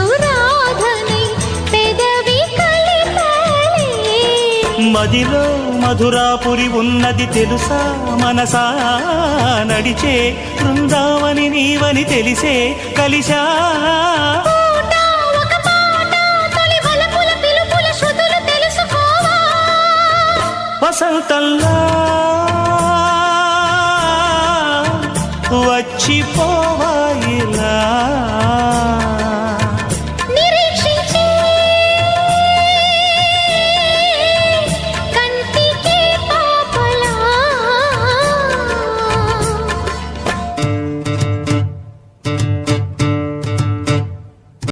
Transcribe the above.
అనురాధనై పెదవి కలిపాలే మదిలో మధురాపురి ఉన్నది తెలుసా మనసా నడిచే బృందావని నీవని తెలిసే కలిసా వసంతంలా వచ్చిపో